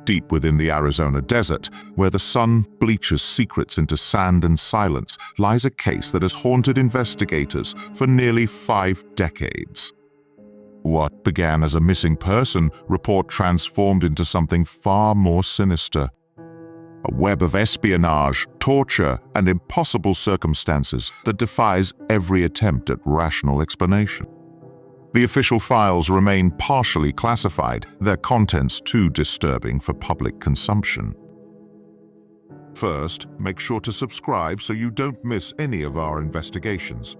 Deep within the Arizona desert, where the sun bleaches secrets into sand and silence, lies a case that has haunted investigators for nearly 5 decades. What began as a missing person report transformed into something far more sinister. A web of espionage, torture, and impossible circumstances that defies every attempt at rational explanation. The official files remain partially classified, their contents too disturbing for public consumption. First, make sure to subscribe so you don't miss any of our investigations.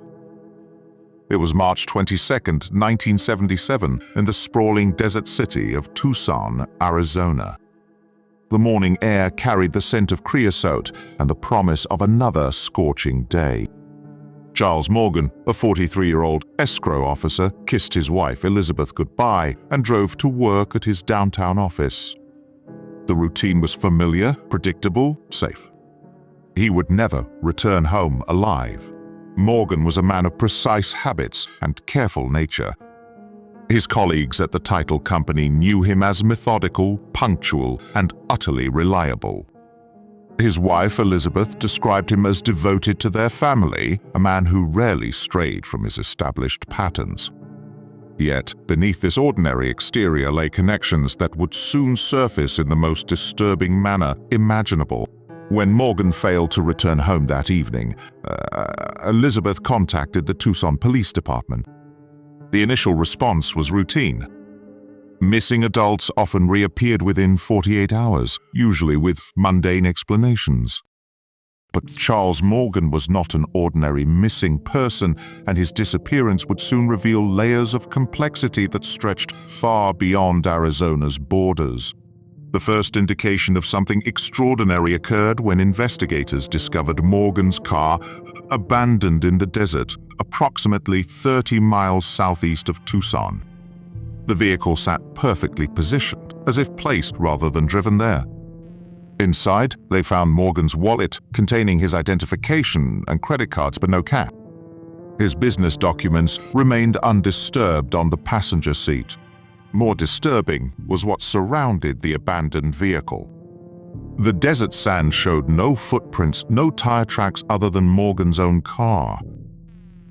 It was March 22, 1977, in the sprawling desert city of Tucson, Arizona. The morning air carried the scent of creosote and the promise of another scorching day. Charles Morgan, a 43-year-old escrow officer, kissed his wife Elizabeth goodbye and drove to work at his downtown office. The routine was familiar, predictable, safe. He would never return home alive. Morgan was a man of precise habits and careful nature. His colleagues at the title company knew him as methodical, punctual, and utterly reliable. His wife, Elizabeth, described him as devoted to their family, a man who rarely strayed from his established patterns. Yet, beneath this ordinary exterior lay connections that would soon surface in the most disturbing manner imaginable. When Morgan failed to return home that evening, Elizabeth contacted the Tucson Police Department. The initial response was routine. Missing adults often reappeared within 48 hours, usually with mundane explanations. But Charles Morgan was not an ordinary missing person, and his disappearance would soon reveal layers of complexity that stretched far beyond Arizona's borders. The first indication of something extraordinary occurred when investigators discovered Morgan's car abandoned in the desert, approximately 30 miles southeast of Tucson. The vehicle sat perfectly positioned, as if placed rather than driven there. Inside, they found Morgan's wallet containing his identification and credit cards, but no cash. His business documents remained undisturbed on the passenger seat. More disturbing was what surrounded the abandoned vehicle. The desert sand showed no footprints, no tire tracks other than Morgan's own car.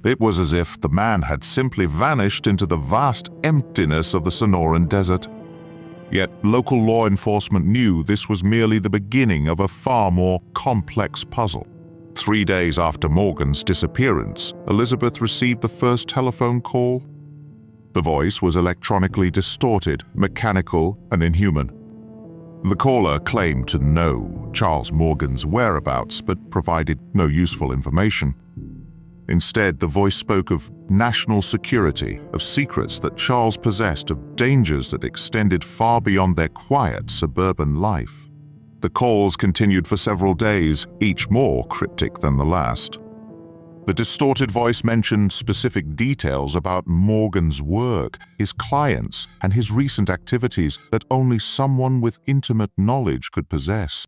It was as if the man had simply vanished into the vast emptiness of the Sonoran Desert. Yet local law enforcement knew this was merely the beginning of a far more complex puzzle. 3 days after Morgan's disappearance, Elizabeth received the first telephone call. The voice was electronically distorted, mechanical, and inhuman. The caller claimed to know Charles Morgan's whereabouts but provided no useful information. Instead, the voice spoke of national security, of secrets that Charles possessed, of dangers that extended far beyond their quiet suburban life. The calls continued for several days, each more cryptic than the last. The distorted voice mentioned specific details about Morgan's work, his clients, and his recent activities that only someone with intimate knowledge could possess.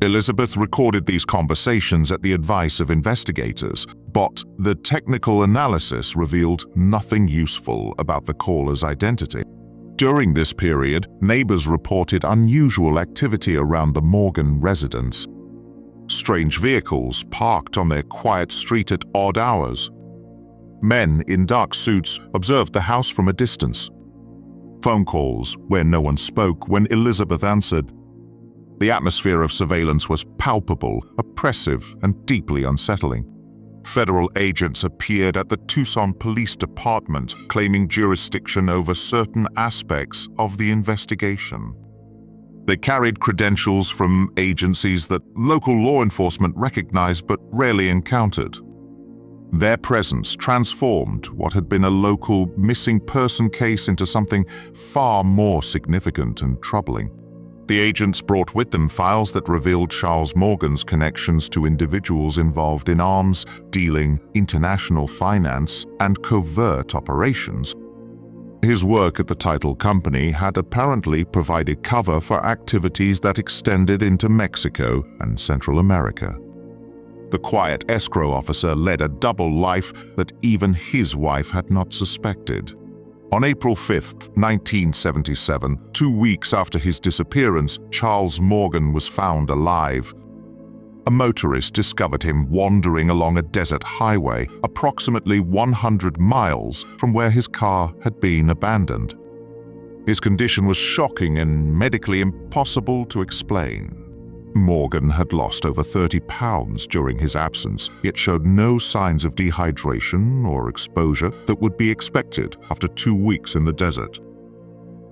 Elizabeth recorded these conversations at the advice of investigators, but the technical analysis revealed nothing useful about the caller's identity. During this period, neighbors reported unusual activity around the Morgan residence. Strange vehicles parked on their quiet street at odd hours. Men in dark suits observed the house from a distance. Phone calls where no one spoke when Elizabeth answered. The atmosphere of surveillance was palpable, oppressive, and deeply unsettling. Federal agents appeared at the Tucson Police Department, claiming jurisdiction over certain aspects of the investigation. They carried credentials from agencies that local law enforcement recognized but rarely encountered. Their presence transformed what had been a local missing person case into something far more significant and troubling. The agents brought with them files that revealed Charles Morgan's connections to individuals involved in arms dealing, international finance, and covert operations. His work at the title company had apparently provided cover for activities that extended into Mexico and Central America. The quiet escrow officer led a double life that even his wife had not suspected. On April 5, 1977, 2 weeks after his disappearance, Charles Morgan was found alive. A motorist discovered him wandering along a desert highway, approximately 100 miles from where his car had been abandoned. His condition was shocking and medically impossible to explain. Morgan had lost over 30 pounds during his absence, yet showed no signs of dehydration or exposure that would be expected after 2 weeks in the desert.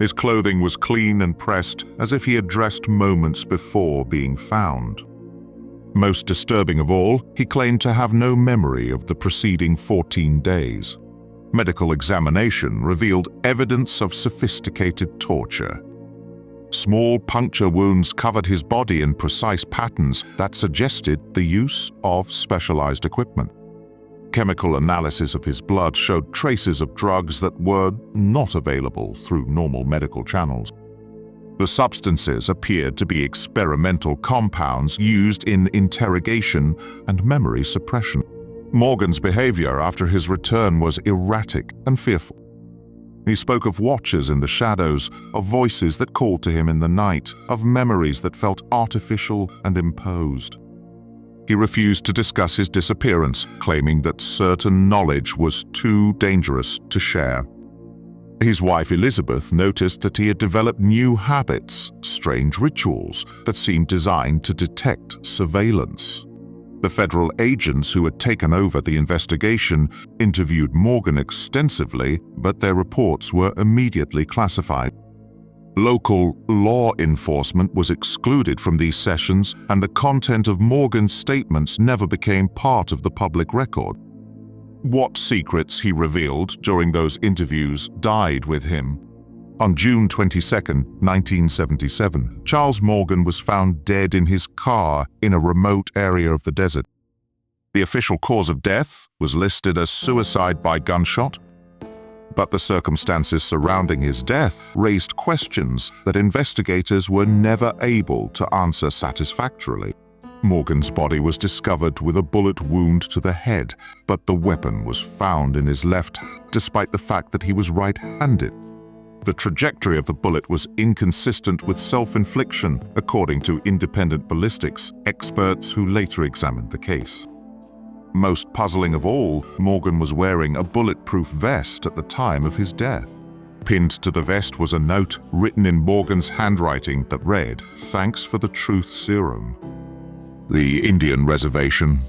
His clothing was clean and pressed, as if he had dressed moments before being found. Most disturbing of all, he claimed to have no memory of the preceding 14 days. Medical examination revealed evidence of sophisticated torture. Small puncture wounds covered his body in precise patterns that suggested the use of specialized equipment. Chemical analysis of his blood showed traces of drugs that were not available through normal medical channels. The substances appeared to be experimental compounds used in interrogation and memory suppression. Morgan's behavior after his return was erratic and fearful. He spoke of watchers in the shadows, of voices that called to him in the night, of memories that felt artificial and imposed. He refused to discuss his disappearance, claiming that certain knowledge was too dangerous to share. His wife Elizabeth noticed that he had developed new habits, strange rituals that seemed designed to detect surveillance. The federal agents who had taken over the investigation interviewed Morgan extensively, but their reports were immediately classified. Local law enforcement was excluded from these sessions, and the content of Morgan's statements never became part of the public record. What secrets he revealed during those interviews died with him. On June 22, 1977, Charles Morgan was found dead in his car in a remote area of the desert. The official cause of death was listed as suicide by gunshot, but the circumstances surrounding his death raised questions that investigators were never able to answer satisfactorily. Morgan's body was discovered with a bullet wound to the head, but the weapon was found in his left hand, despite the fact that he was right-handed. The trajectory of the bullet was inconsistent with self-infliction, according to independent ballistics experts who later examined the case. Most puzzling of all, Morgan was wearing a bulletproof vest at the time of his death. Pinned to the vest was a note written in Morgan's handwriting that read, "Thanks for the truth serum." The Indian reservation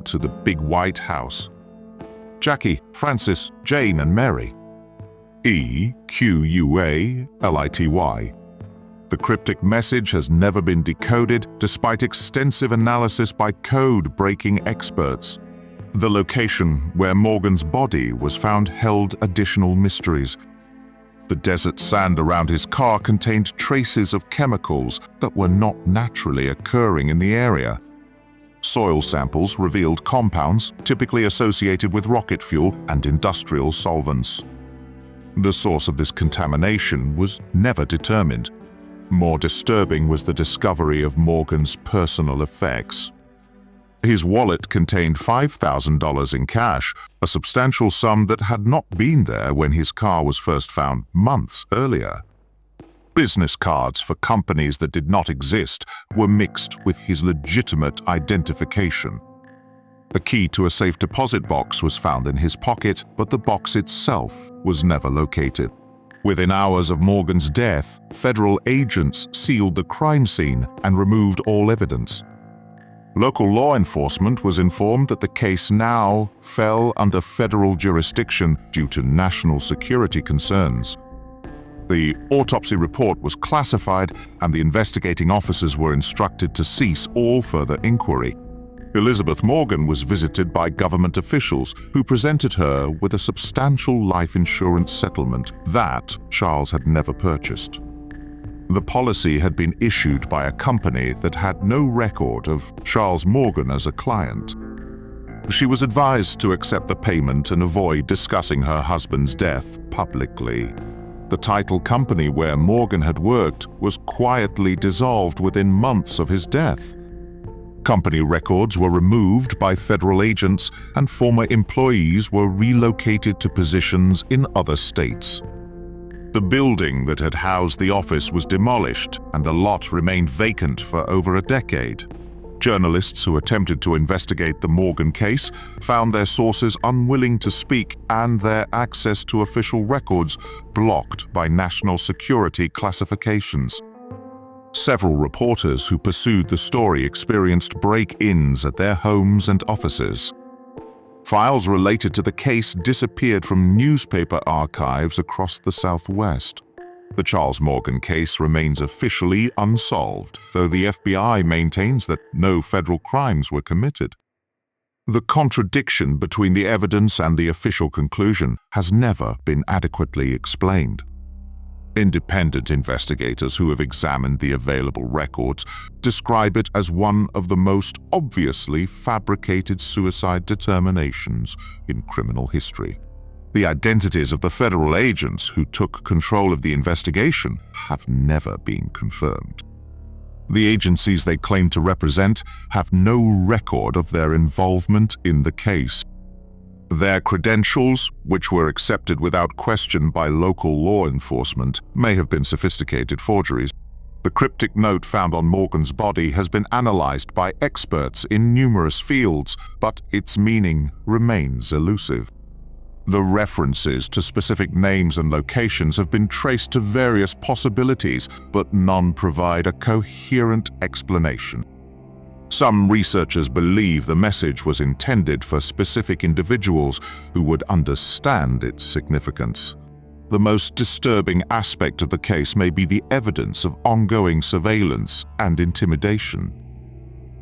to the big white house. Jackie, Francis, Jane, and Mary. EQUALITY. The cryptic message has never been decoded, despite extensive analysis by code-breaking experts. The location where Morgan's body was found held additional mysteries. The desert sand around his car contained traces of chemicals that were not naturally occurring in the area. Soil samples revealed compounds typically associated with rocket fuel and industrial solvents. The source of this contamination was never determined. More disturbing was the discovery of Morgan's personal effects. His wallet contained $5,000 in cash, a substantial sum that had not been there when his car was first found months earlier. Business cards for companies that did not exist were mixed with his legitimate identification. A key to a safe deposit box was found in his pocket, but the box itself was never located. Within hours of Morgan's death, federal agents sealed the crime scene and removed all evidence. Local law enforcement was informed that the case now fell under federal jurisdiction due to national security concerns. The autopsy report was classified, and the investigating officers were instructed to cease all further inquiry. Elizabeth Morgan was visited by government officials who presented her with a substantial life insurance settlement that Charles had never purchased. The policy had been issued by a company that had no record of Charles Morgan as a client. She was advised to accept the payment and avoid discussing her husband's death publicly. The title company where Morgan had worked was quietly dissolved within months of his death. Company records were removed by federal agents and former employees were relocated to positions in other states. The building that had housed the office was demolished and the lot remained vacant for over a decade. Journalists who attempted to investigate the Morgan case found their sources unwilling to speak and their access to official records blocked by national security classifications. Several reporters who pursued the story experienced break-ins at their homes and offices. Files related to the case disappeared from newspaper archives across the Southwest. The Charles Morgan case remains officially unsolved, though the FBI maintains that no federal crimes were committed. The contradiction between the evidence and the official conclusion has never been adequately explained. Independent investigators who have examined the available records describe it as one of the most obviously fabricated suicide determinations in criminal history. The identities of the federal agents who took control of the investigation have never been confirmed. The agencies they claim to represent have no record of their involvement in the case. Their credentials, which were accepted without question by local law enforcement, may have been sophisticated forgeries. The cryptic note found on Morgan's body has been analyzed by experts in numerous fields, but its meaning remains elusive. The references to specific names and locations have been traced to various possibilities, but none provide a coherent explanation. Some researchers believe the message was intended for specific individuals who would understand its significance. The most disturbing aspect of the case may be the evidence of ongoing surveillance and intimidation.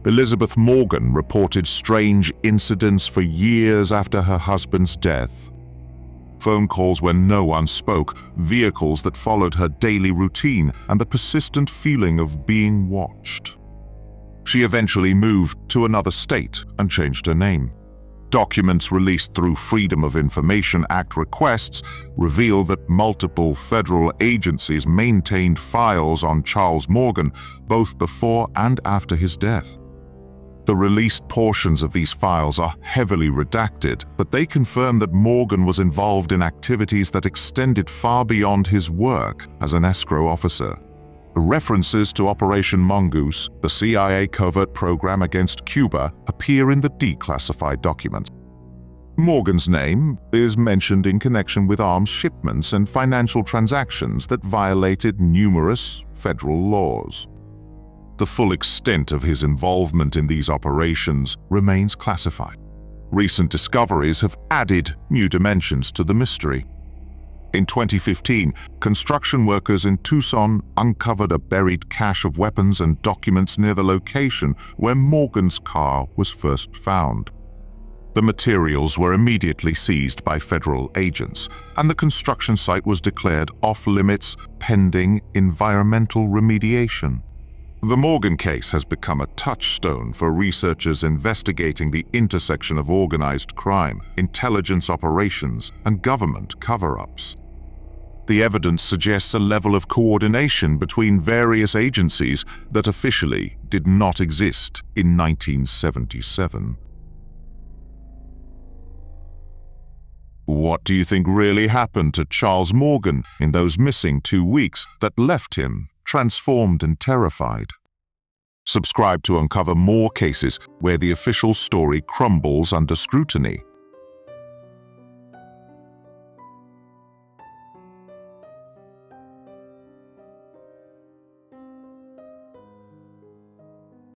Elizabeth Morgan reported strange incidents for years after her husband's death. Phone calls where no one spoke, vehicles that followed her daily routine, and the persistent feeling of being watched. She eventually moved to another state and changed her name. Documents released through Freedom of Information Act requests reveal that multiple federal agencies maintained files on Charles Morgan both before and after his death. The released portions of these files are heavily redacted, but they confirm that Morgan was involved in activities that extended far beyond his work as an escrow officer. References to Operation Mongoose, the CIA covert program against Cuba, appear in the declassified documents. Morgan's name is mentioned in connection with arms shipments and financial transactions that violated numerous federal laws. The full extent of his involvement in these operations remains classified. Recent discoveries have added new dimensions to the mystery. In 2015, construction workers in Tucson uncovered a buried cache of weapons and documents near the location where Morgan's car was first found. The materials were immediately seized by federal agents, and the construction site was declared off-limits pending environmental remediation. The Morgan case has become a touchstone for researchers investigating the intersection of organized crime, intelligence operations, and government cover-ups. The evidence suggests a level of coordination between various agencies that officially did not exist in 1977. What do you think really happened to Charles Morgan in those missing 2 weeks that left him transformed and terrified? Subscribe to uncover more cases where the official story crumbles under scrutiny.